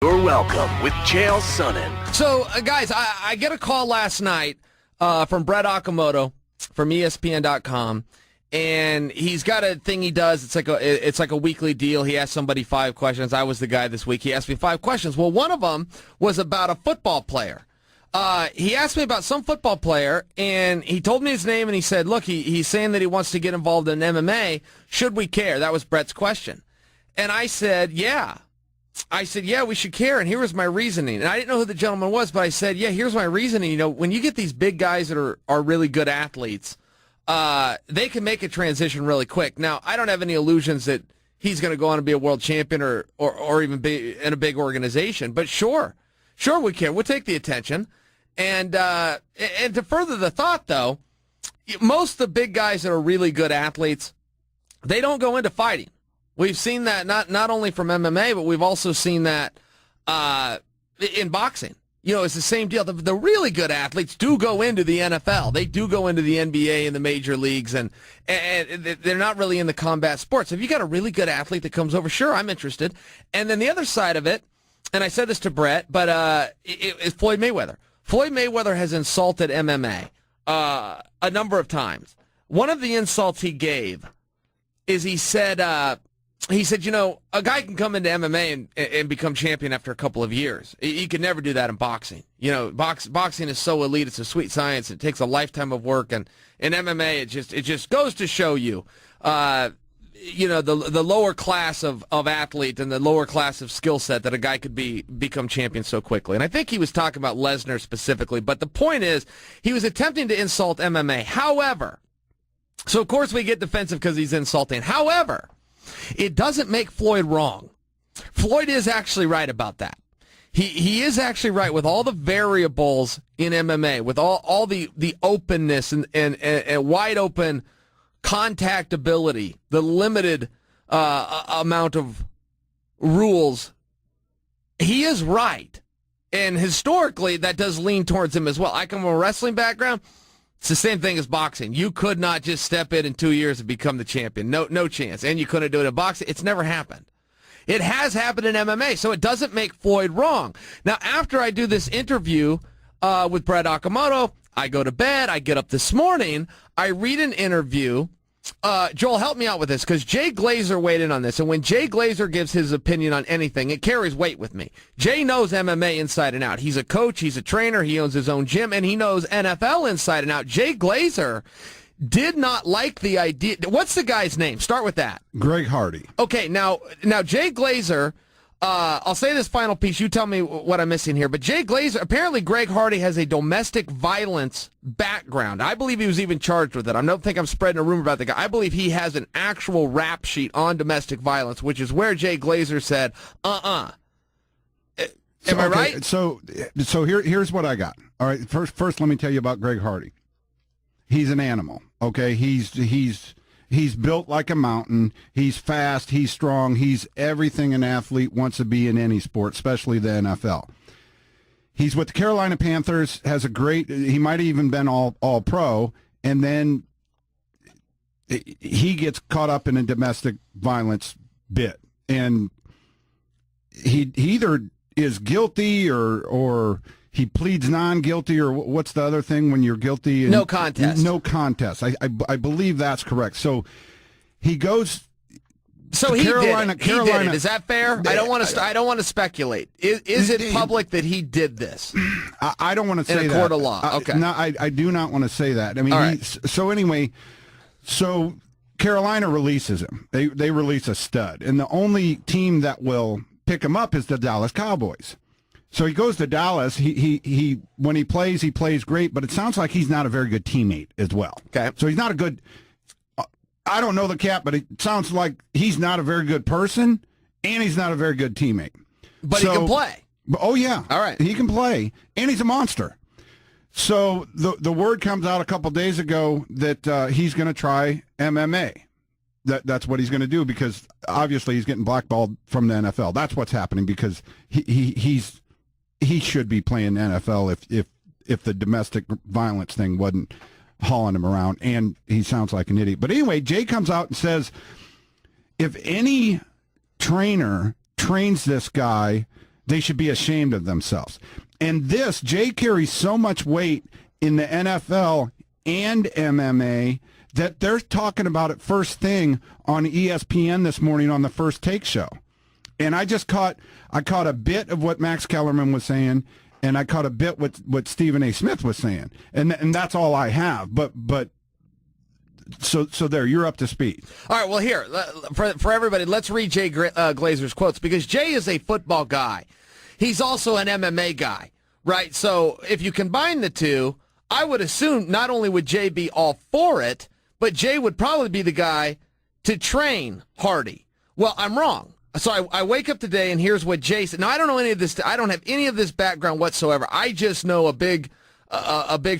You're welcome with Chael Sonnen. So, guys, I get a call last night from Brett Okamoto from ESPN.com, and he's got a thing he does. It's like a weekly deal. He asks somebody 5 questions. I was the guy this week. He asked me 5 questions. Well, one of them was about a football player. He asked me about some football player, and he told me his name, and he said, look, he's saying that he wants to get involved in MMA. Should we care? That was Brett's question. And I said, yeah. Yeah, we should care, and here was my reasoning. And I didn't know who the gentleman was, but I said, yeah, here's my reasoning. You know, when you get these big guys that are really good athletes, they can make a transition really quick. Now, I don't have any illusions that he's going to go on and be a world champion or even be in a big organization, but sure we care. We'll take the attention. And to further the thought, though, most of the big guys that are really good athletes, they don't go into fighting. We've seen that not only from MMA, but we've also seen that in boxing. You know, it's the same deal. The really good athletes do go into the NFL. They do go into the NBA and the major leagues, and they're not really in the combat sports. If you got a really good athlete that comes over, sure, I'm interested. And then the other side of it, and I said this to Brett, but it's Floyd Mayweather. Floyd Mayweather has insulted MMA a number of times. One of the insults he gave is he said, you know, a guy can come into MMA and become champion after a couple of years. He could never do that in boxing. You know, boxing is so elite. It's a sweet science. It takes a lifetime of work. And in MMA, it just goes to show you, you know, the lower class of athlete and the lower class of skill set that a guy could become champion so quickly. And I think he was talking about Lesnar specifically. But the point is, he was attempting to insult MMA. However, so of course we get defensive because he's insulting. However, it doesn't make Floyd wrong. Floyd is actually right about that. He is actually right with all the variables in MMA, with all the openness and wide open contact ability, the limited amount of rules. He is right. And historically, that does lean towards him as well. I come from a wrestling background. It's the same thing as boxing. You could not just step in 2 years and become the champion. No chance. And you couldn't do it in boxing. It's never happened. It has happened in MMA, so it doesn't make Floyd wrong. Now, after I do this interview with Brett Okamoto, I go to bed. I get up this morning. I read an interview. Joel, help me out with this, because Jay Glazer weighed in on this. And when Jay Glazer gives his opinion on anything, it carries weight with me. Jay knows MMA inside and out. He's a coach. He's a trainer. He owns his own gym, and he knows NFL inside and out. Jay Glazer did not like the idea. What's the guy's name? Start with that. Greg Hardy. Okay, now Jay Glazer, I'll say this final piece. You tell me what I'm missing here. But Jay Glazer, apparently Greg Hardy has a domestic violence background. I believe he was even charged with it. I don't think I'm spreading a rumor about the guy. I believe he has an actual rap sheet on domestic violence, which is where Jay Glazer said, Am I right? So here's what I got. All right, first let me tell you about Greg Hardy. He's an animal. Okay, he's built like a mountain. He's fast. He's strong. He's everything an athlete wants to be in any sport, especially the NFL. He's with the Carolina Panthers, he might have even been all pro, and then he gets caught up in a domestic violence bit. And he either is guilty or he pleads non-guilty, or what's the other thing when you're guilty? No contest. No contest. I believe that's correct. So he goes. So he Carolina, did it. He did it. Is that fair? I don't want to speculate. Is it public that he did this? I don't want to say that. In a court of law. Okay. No, I do not want to say that. I mean, all right. So Carolina releases him. They release a stud, and the only team that will pick him up is the Dallas Cowboys. So he goes to Dallas. He when he plays great, but it sounds like he's not a very good teammate as well. Okay. So he's not a good. I don't know the cat, but it sounds like he's not a very good person, and he's not a very good teammate. But he can play. Oh yeah. All right. He can play, and he's a monster. So the word comes out a couple days ago that he's going to try MMA. That's what he's going to do, because obviously he's getting blackballed from the NFL. That's what's happening, because he should be playing NFL if the domestic violence thing wasn't hauling him around, and he sounds like an idiot. But anyway, Jay comes out and says, if any trainer trains this guy They should be ashamed of themselves. And Jay carries so much weight in the NFL and MMA that they're talking about it first thing on ESPN this morning on the First Take show. And I caught a bit of what Max Kellerman was saying, and I caught a bit what Stephen A. Smith was saying. And that's all I have. But so there, you're up to speed. All right, well, here, for everybody, let's read Jay Glazer's quotes, because Jay is a football guy. He's also an MMA guy, right? So if you combine the two, I would assume not only would Jay be all for it, but Jay would probably be the guy to train Hardy. Well, I'm wrong. So I wake up today, and here's what Jay said. Now, I don't know any of this. I don't have any of this background whatsoever. I just know a big,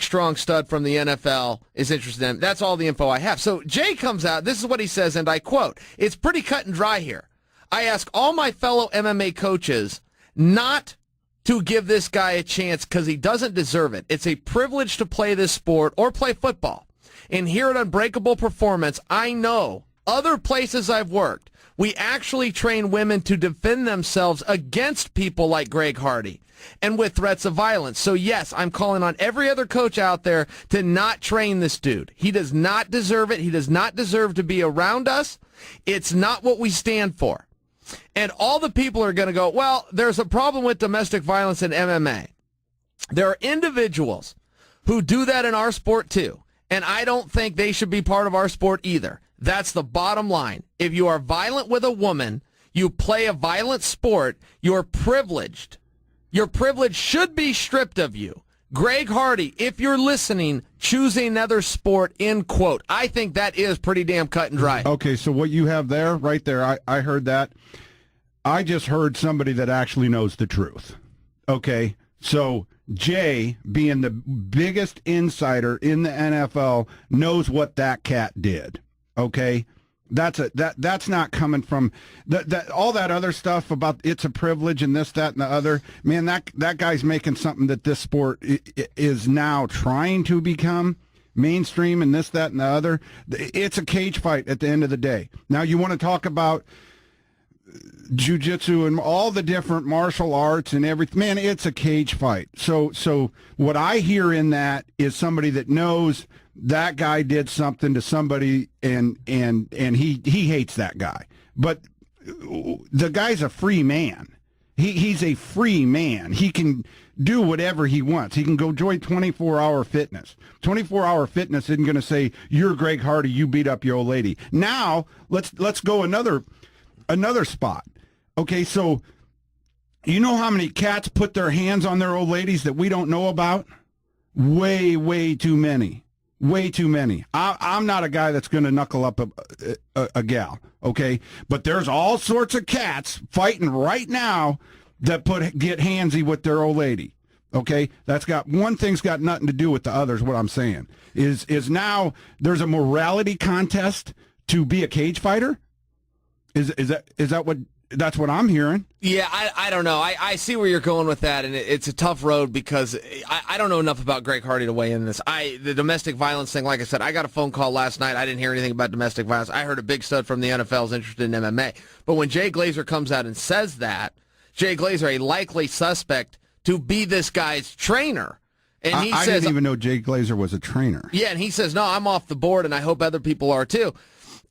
strong stud from the NFL is interested in him. That's all the info I have. So Jay comes out. This is what he says, and I quote, "It's pretty cut and dry here. I ask all my fellow MMA coaches not to give this guy a chance because he doesn't deserve it. It's a privilege to play this sport or play football. And here at Unbreakable Performance, I know other places I've worked, we actually train women to defend themselves against people like Greg Hardy and with threats of violence. So yes, I'm calling on every other coach out there to not train this dude. He does not deserve it. He does not deserve to be around us. It's not what we stand for." And all the people are going to go, well, there's a problem with domestic violence in MMA. There are individuals who do that in our sport too. And I don't think they should be part of our sport either. That's the bottom line. If you are violent with a woman, you play a violent sport, you're privileged. Your privilege should be stripped of you. Greg Hardy, if you're listening, choose another sport, end quote. I think that is pretty damn cut and dry. Okay, so what you have there, right there, I heard that. I just heard somebody that actually knows the truth. Okay, so Jay, being the biggest insider in the NFL, knows what that cat did. Okay, that's not coming from all that other stuff about it's a privilege and this, that, and the other. Man, that guy's making something that this sport is now trying to become mainstream and this, that, and the other. It's a cage fight at the end of the day. Now you want to talk about jiu-jitsu and all the different martial arts and everything. Man, it's a cage fight. So what I hear in that is somebody that knows that guy did something to somebody and he hates that guy. But the guy's a free man. He's a free man. He can do whatever he wants. He can go join 24-hour fitness. 24-hour fitness isn't going to say, you're Greg Hardy, you beat up your old lady. Now, let's go another spot. Okay, so you know how many cats put their hands on their old ladies that we don't know about? Way too many. Way too many. I'm not a guy that's going to knuckle up a gal, okay? But there's all sorts of cats fighting right now that get handsy with their old lady, okay? One thing's got nothing to do with the others. What I'm saying is now there's a morality contest to be a cage fighter. Is that what? That's what I'm hearing. Yeah, I don't know. I see where you're going with that, and it's a tough road because I don't know enough about Greg Hardy to weigh in this. The domestic violence thing, like I said, I got a phone call last night. I didn't hear anything about domestic violence. I heard a big stud from the NFL is interested in MMA. But when Jay Glazer comes out and says that, Jay Glazer, a likely suspect to be this guy's trainer. And I didn't even know Jay Glazer was a trainer. Yeah, and he says, no, I'm off the board, and I hope other people are too.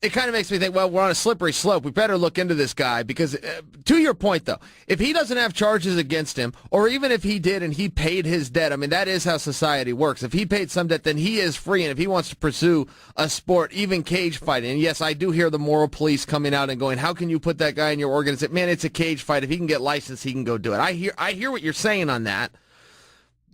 It kind of makes me think, well, we're on a slippery slope. We better look into this guy because, to your point, though, if he doesn't have charges against him, or even if he did and he paid his debt, I mean, that is how society works. If he paid some debt, then he is free, and if he wants to pursue a sport, even cage fighting, and yes, I do hear the moral police coming out and going, how can you put that guy in your organization? Man, it's a cage fight. If he can get licensed, he can go do it. I hear what you're saying on that.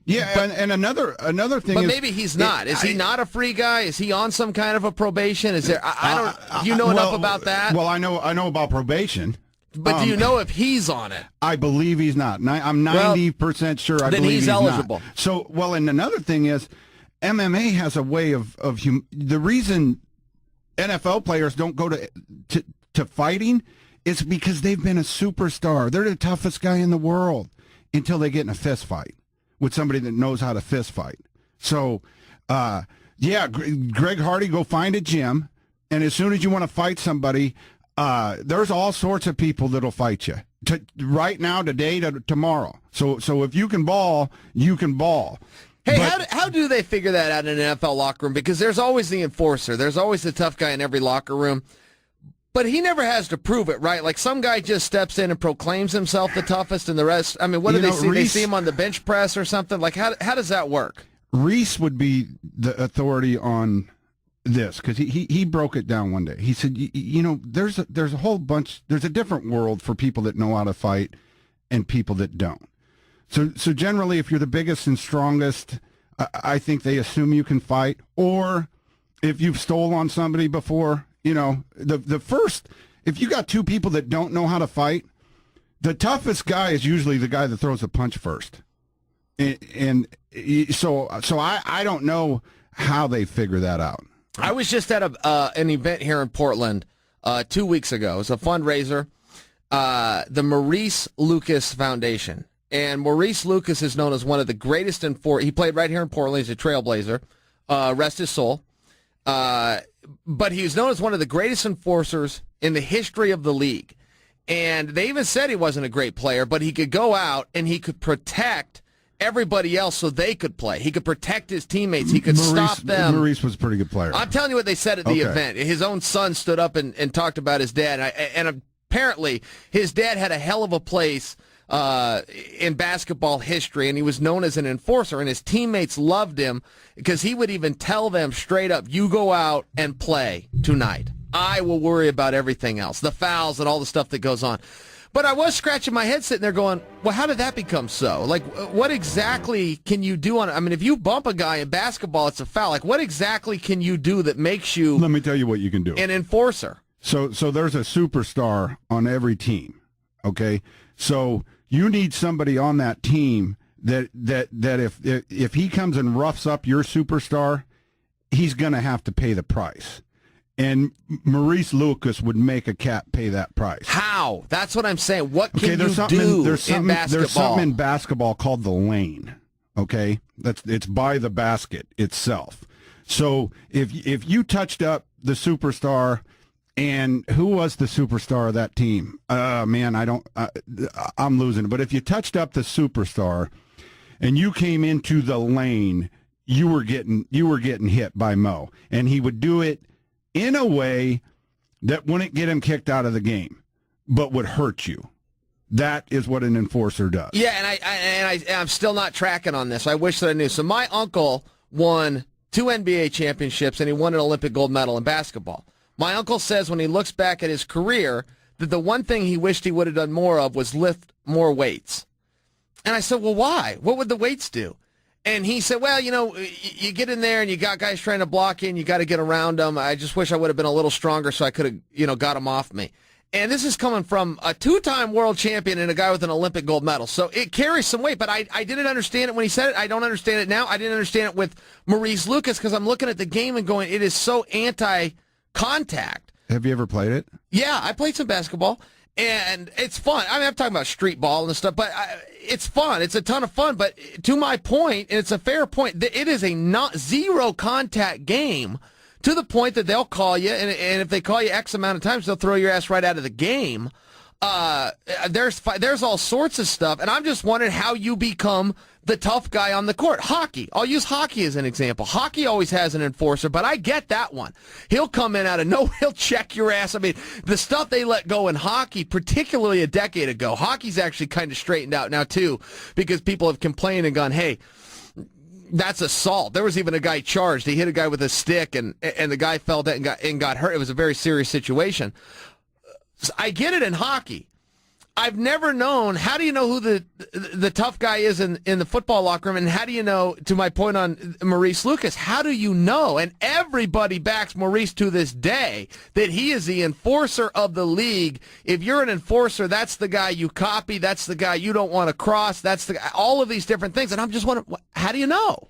Yeah, and another thing but is... But maybe he's not. Is he not a free guy? Is he on some kind of a probation? Is there... I don't... Do you know enough about that? Well, I know about probation. But do you know if he's on it? I believe he's not. I'm 90% sure I believe he's eligible. Not. So, well, and another thing is, MMA has a way of the reason NFL players don't go to fighting is because they've been a superstar. They're the toughest guy in the world until they get in a fist fight with somebody that knows how to fist fight. So, yeah, Greg Hardy, go find a gym, and as soon as you want to fight somebody, there's all sorts of people that'll fight you. right now, today, to tomorrow. So if you can ball, you can ball. Hey, how do they figure that out in an NFL locker room? Because there's always the enforcer. There's always the tough guy in every locker room. But he never has to prove it, right? Like some guy just steps in and proclaims himself the toughest, and the rest, I mean, what do they see? They see him on the bench press or something? Like, how does that work? Reese would be the authority on this, because he broke it down one day. He said, there's a whole bunch, there's a different world for people that know how to fight and people that don't. So generally, if you're the biggest and strongest, I think they assume you can fight. Or if you've stole on somebody before, the first, if you got two people that don't know how to fight, the toughest guy is usually the guy that throws a punch first. And so I don't know how they figure that out. I was just at an event here in Portland 2 weeks ago. It was a fundraiser, the Maurice Lucas Foundation. And Maurice Lucas is known as one of the greatest he played right here in Portland. He's a trailblazer. Rest his soul. But he's known as one of the greatest enforcers in the history of the league. And they even said he wasn't a great player, but he could go out and he could protect everybody else so they could play. He could protect his teammates. He could stop them. Maurice was a pretty good player. I'm telling you what they said at the event. His own son stood up and talked about his dad. And apparently his dad had a hell of a place in basketball history, and he was known as an enforcer, and his teammates loved him because he would even tell them straight up, you go out and play tonight. I will worry about everything else, the fouls and all the stuff that goes on. But I was scratching my head sitting there going, well, how did that become so? Like, what exactly can you do on it? I mean, if you bump a guy in basketball, it's a foul. Like, what exactly can you do that makes you... Let me tell you what you can do. An enforcer. So there's a superstar on every team, okay? So you need somebody on that team that if he comes and roughs up your superstar, he's going to have to pay the price. And Maurice Lucas would make a cat pay that price. How? That's what I'm saying. What can you do there's something in basketball called the lane. Okay, it's by the basket itself. So if you touched up the superstar, and who was the superstar of that team? Man, I'm losing it. But if you touched up the superstar, and you came into the lane, you were getting hit by Mo, and he would do it in a way that wouldn't get him kicked out of the game, but would hurt you. That is what an enforcer does. Yeah, and I'm still not tracking on this. I wish that I knew. So my uncle won 2 NBA championships, and he won an Olympic gold medal in basketball. My uncle says when he looks back at his career that the one thing he wished he would have done more of was lift more weights. And I said, well, why? What would the weights do? And he said, well, you get in there and you got guys trying to block in. You got to get around them. I just wish I would have been a little stronger so I could have, got them off me. And this is coming from a 2-time world champion and a guy with an Olympic gold medal. So it carries some weight, but I didn't understand it when he said it. I don't understand it now. I didn't understand it with Maurice Lucas because I'm looking at the game and going, it is so anti-contact. Have you ever played it? Yeah, I played some basketball. And it's fun. I mean, I'm talking about street ball and stuff, but it's fun. It's a ton of fun. But to my point, and it's a fair point, it is a zero contact game to the point that they'll call you, and if they call you X amount of times, they'll throw your ass right out of the game. There's all sorts of stuff, and I'm just wondering how you become the tough guy on the court. Hockey. I'll use hockey as an example. Hockey always has an enforcer, but I get that one. He'll come in out of nowhere. He'll check your ass. I mean, the stuff they let go in hockey, particularly a decade ago, hockey's actually kind of straightened out now, too, because people have complained and gone, hey, that's assault. There was even a guy charged. He hit a guy with a stick, and the guy fell down and got hurt. It was a very serious situation. So I get it in hockey. I've never known, how do you know who the tough guy is in the football locker room, and how do you know, to my point on Maurice Lucas, how do you know? And everybody backs Maurice to this day that he is the enforcer of the league. If you're an enforcer, that's the guy you copy, that's the guy you don't want to cross, that's all of these different things. And I'm just wondering, how do you know?